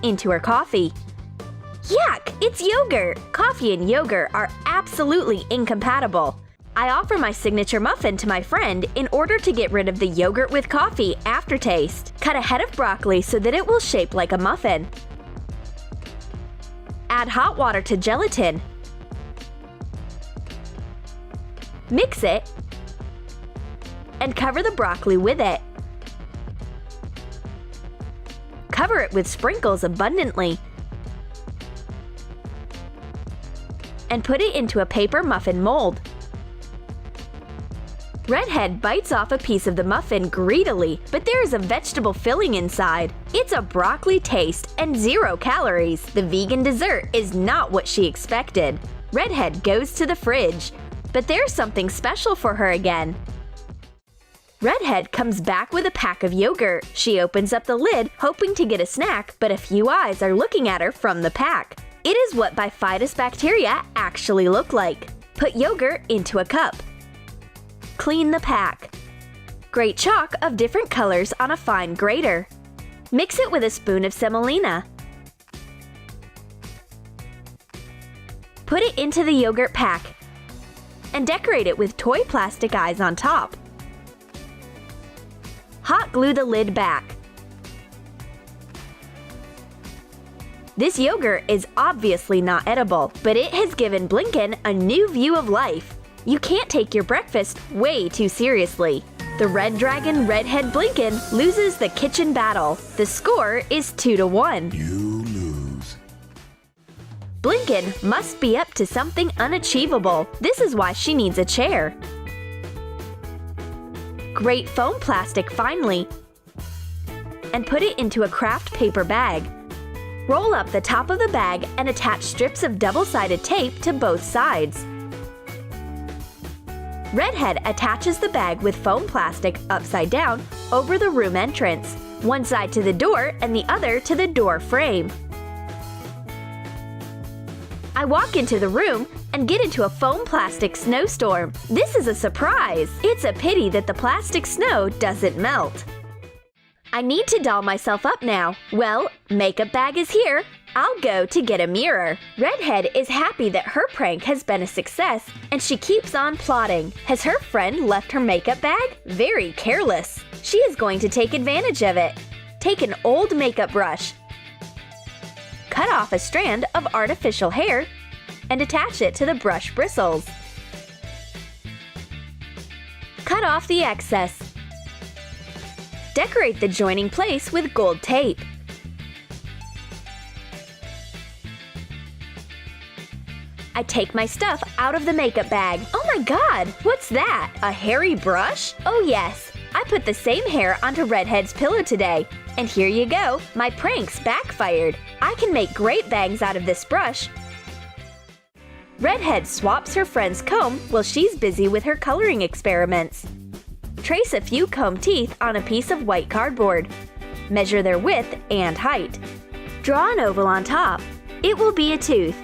into her coffee. Yuck! It's yogurt! Coffee and yogurt are absolutely incompatible. I offer my signature muffin to my friend in order to get rid of the yogurt with coffee aftertaste. Cut a head of broccoli so that it will shape like a muffin. Add hot water to gelatin. Mix it and cover the broccoli with it. Cover it with sprinkles abundantly and put it into a paper muffin mold. Redhead bites off a piece of the muffin greedily, but there is a vegetable filling inside. It's a broccoli taste and 0 calories. The vegan dessert is not what she expected. Redhead goes to the fridge, but there's something special for her again. Redhead comes back with a pack of yogurt. She opens up the lid, hoping to get a snack, but a few eyes are looking at her from the pack. It is what bifidus bacteria actually look like. Put yogurt into a cup. Clean the pack. Grate chalk of different colors on a fine grater. Mix it with a spoon of semolina. Put it into the yogurt pack and decorate it with toy plastic eyes on top. Hot glue the lid back. This yogurt is obviously not edible, but it has given Blinken a new view of life. You can't take your breakfast way too seriously. The Red Dragon Redhead Blinken loses the kitchen battle. The score is 2-1. You lose. Blinken must be up to something unachievable. This is why she needs a chair. Grate foam plastic finely and put it into a craft paper bag. Roll up the top of the bag and attach strips of double-sided tape to both sides. Redhead attaches the bag with foam plastic upside down over the room entrance, one side to the door and the other to the door frame. I walk into the room and get into a foam plastic snowstorm. This is a surprise! It's a pity that the plastic snow doesn't melt. I need to doll myself up now. Well, makeup bag is here. I'll go to get a mirror. Redhead is happy that her prank has been a success, and she keeps on plotting. Has her friend left her makeup bag? Very careless. She is going to take advantage of it. Take an old makeup brush. Cut off a strand of artificial hair and attach it to the brush bristles. Cut off the excess. Decorate the joining place with gold tape. I take my stuff out of the makeup bag. Oh my god! What's that? A hairy brush? Oh yes! I put the same hair onto Redhead's pillow today. And here you go, my pranks backfired. I can make great bangs out of this brush. Redhead swaps her friend's comb while she's busy with her coloring experiments. Trace a few comb teeth on a piece of white cardboard. Measure their width and height. Draw an oval on top. It will be a tooth.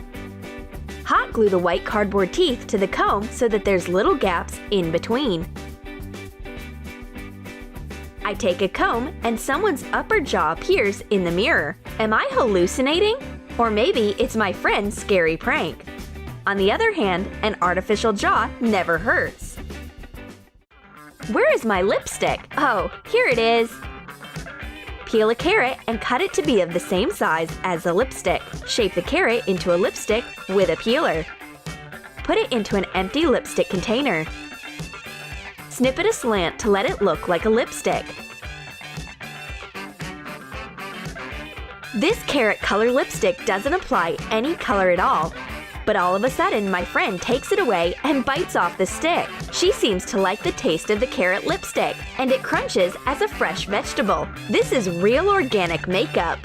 Hot glue the white cardboard teeth to the comb so that there's little gaps in between. I take a comb and someone's upper jaw appears in the mirror. Am I hallucinating? Or maybe it's my friend's scary prank. On the other hand, an artificial jaw never hurts. Where is my lipstick? Oh, here it is. Peel a carrot and cut it to be of the same size as the lipstick. Shape the carrot into a lipstick with a peeler. Put it into an empty lipstick container. Snip it aslant to let it look like a lipstick. This carrot color lipstick doesn't apply any color at all. But all of a sudden, my friend takes it away and bites off the stick. She seems to like the taste of the carrot lipstick, and it crunches as a fresh vegetable. This is real organic makeup.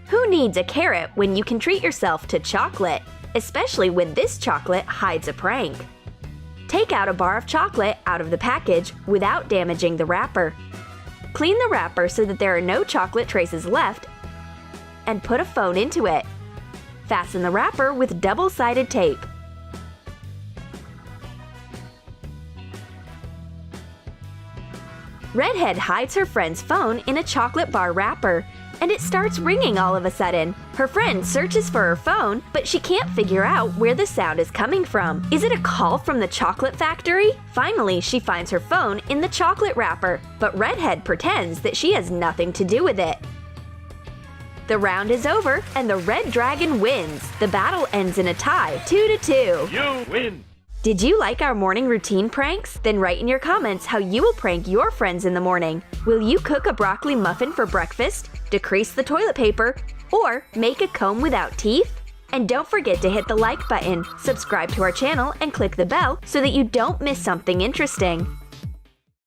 Who needs a carrot when you can treat yourself to chocolate? Especially when this chocolate hides a prank. Take out a bar of chocolate out of the package without damaging the wrapper. Clean the wrapper so that there are no chocolate traces left, and put a phone into it. Fasten the wrapper with double-sided tape. Redhead hides her friend's phone in a chocolate bar wrapper. and it starts ringing all of a sudden. Her friend searches for her phone, but she can't figure out where the sound is coming from. Is it a call from the chocolate factory? Finally, she finds her phone in the chocolate wrapper, but Redhead pretends that she has nothing to do with it. The round is over, and the Red Dragon wins. The battle ends in a tie, 2-2. You win! Did you like our morning routine pranks? Then write in your comments how you will prank your friends in the morning. Will you cook a broccoli muffin for breakfast, decrease the toilet paper, or make a comb without teeth? And don't forget to hit the like button, subscribe to our channel, and click the bell so that you don't miss something interesting.